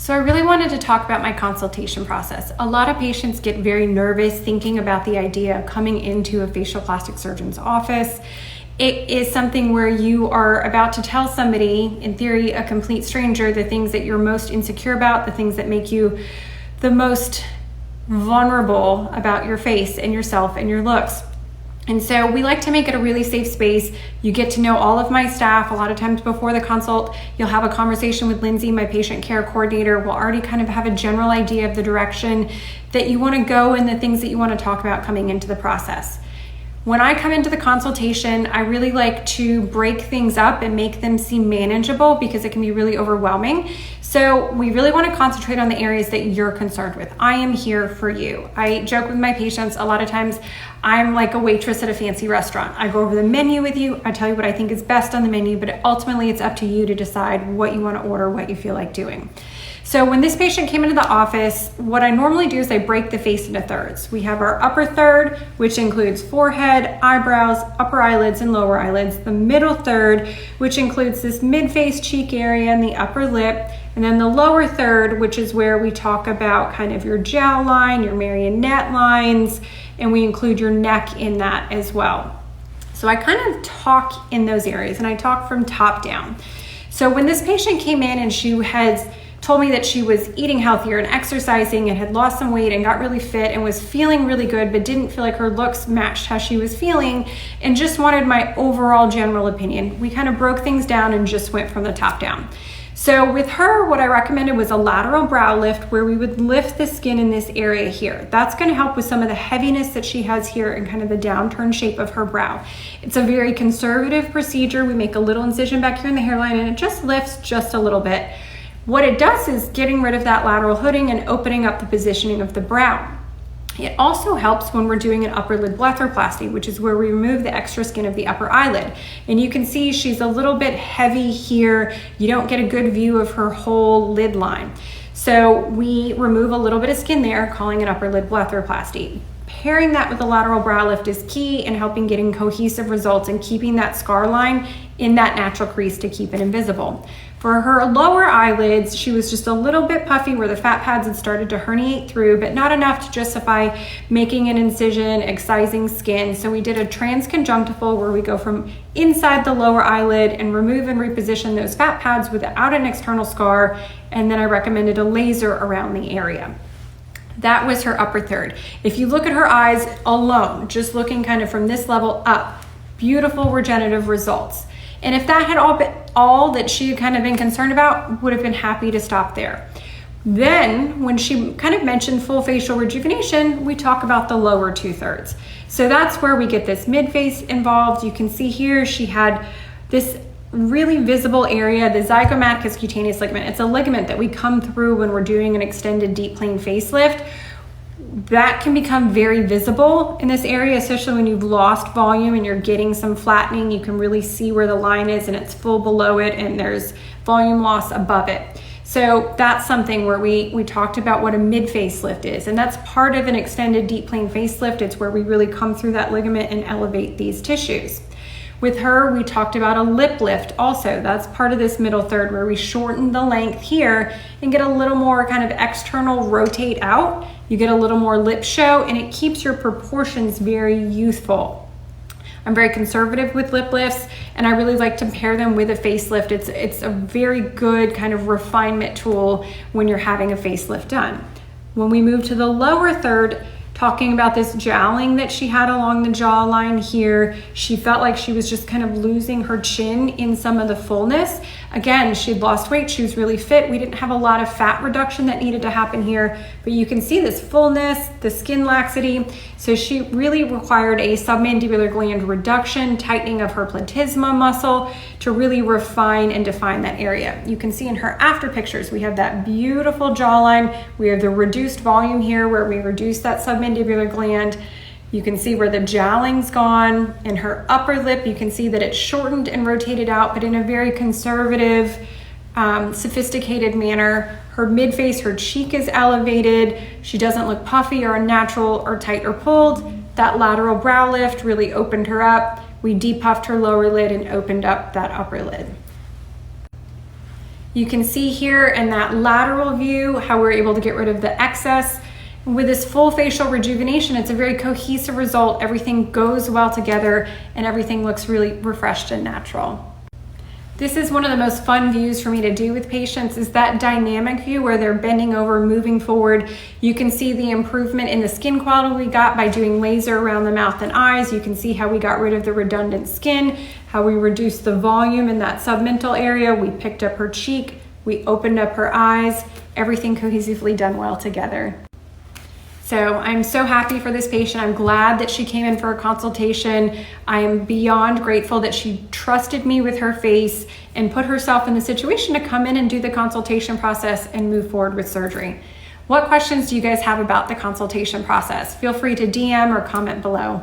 So I really wanted to talk about my consultation process. A lot of patients get very nervous thinking about the idea of coming into a facial plastic surgeon's office. It is something where you are about to tell somebody, in theory, a complete stranger, the things that you're most insecure about, the things that make you the most vulnerable about your face and yourself and your looks. And so we like to make it a really safe space. You get to know all of my staff. A lot of times before the consult, you'll have a conversation with Lindsay, my patient care coordinator. We'll already kind of have a general idea of the direction that you want to go and the things that you want to talk about coming into the process. When I come into the consultation, I really like to break things up and make them seem manageable because it can be really overwhelming. So we really want to concentrate on the areas that you're concerned with. I am here for you. I joke with my patients a lot of times, I'm like a waitress at a fancy restaurant. I go over the menu with you, I tell you what I think is best on the menu, but ultimately it's up to you to decide what you want to order, what you feel like doing. So when this patient came into the office, what I normally do is I break the face into thirds. We have our upper third, which includes forehead, eyebrows, upper eyelids, and lower eyelids. The middle third, which includes this mid-face cheek area and the upper lip. And then the lower third, which is where we talk about kind of your jowline, your marionette lines, and we include your neck in that as well. So I kind of talk in those areas, and I talk from top down. So when this patient came in and she had told me that she was eating healthier and exercising and had lost some weight and got really fit and was feeling really good, but didn't feel like her looks matched how she was feeling and just wanted my overall general opinion. We kind of broke things down and just went from the top down. So with her, what I recommended was a lateral brow lift where we would lift the skin in this area here. That's going to help with some of the heaviness that she has here and kind of the downturn shape of her brow. It's a very conservative procedure. We make a little incision back here in the hairline and it just lifts just a little bit. What it does is getting rid of that lateral hooding and opening up the positioning of the brow. It also helps when we're doing an upper lid blepharoplasty, which is where we remove the extra skin of the upper eyelid. And you can see she's a little bit heavy here. You don't get a good view of her whole lid line. So we remove a little bit of skin there, calling it upper lid blepharoplasty. Pairing that with the lateral brow lift is key in helping getting cohesive results and keeping that scar line in that natural crease to keep it invisible. For her lower eyelids, she was just a little bit puffy where the fat pads had started to herniate through, but not enough to justify making an incision, excising skin. So we did a transconjunctival where we go from inside the lower eyelid and remove and reposition those fat pads without an external scar. And then I recommended a laser around the area. That was her upper third. If you look at her eyes alone, just looking kind of from this level up, beautiful regenerative results. And if that had all that she had kind of been concerned about, would have been happy to stop there. Then when she kind of mentioned full facial rejuvenation, we talk about the lower 2/3. So that's where we get this mid-face involved. You can see here she had this really visible area, the zygomaticus cutaneous ligament. It's a ligament that we come through when we're doing an extended deep plane facelift. That can become very visible in this area, especially when you've lost volume and you're getting some flattening. You can really see where the line is and it's full below it and there's volume loss above it. So that's something where we talked about what a mid facelift is, and that's part of an extended deep plane facelift. It's where we really come through that ligament and elevate these tissues. With her, we talked about a lip lift also. That's part of this middle third where we shorten the length here and get a little more kind of external rotate out. You get a little more lip show and it keeps your proportions very youthful. I'm very conservative with lip lifts and I really like to pair them with a facelift. It's a very good kind of refinement tool when you're having a facelift done. When we move to the lower third, talking about this jowling that she had along the jawline here, she felt like she was just kind of losing her chin in some of the fullness. Again, she'd lost weight, she was really fit. We didn't have a lot of fat reduction that needed to happen here, but you can see this fullness, the skin laxity. So she really required a submandibular gland reduction, tightening of her platysma muscle to really refine and define that area. You can see in her after pictures, we have that beautiful jawline. We have the reduced volume here where we reduce that submandibular gland. You can see where the jowling's gone. In her upper lip, you can see that it's shortened and rotated out, but in a very conservative, sophisticated manner. Her mid-face, her cheek is elevated. She doesn't look puffy or unnatural or tight or pulled. That lateral brow lift really opened her up. We depuffed her lower lid and opened up that upper lid. You can see here in that lateral view how we're able to get rid of the excess. With this full facial rejuvenation, it's a very cohesive result. Everything goes well together and everything looks really refreshed and natural. This is one of the most fun views for me to do with patients, is that dynamic view where they're bending over, moving forward. You can see the improvement in the skin quality we got by doing laser around the mouth and eyes. You can see how we got rid of the redundant skin, how we reduced the volume in that submental area. We picked up her cheek, we opened up her eyes, everything cohesively done well together. So I'm so happy for this patient. I'm glad that she came in for a consultation. I am beyond grateful that she trusted me with her face and put herself in the situation to come in and do the consultation process and move forward with surgery. What questions do you guys have about the consultation process? Feel free to DM or comment below.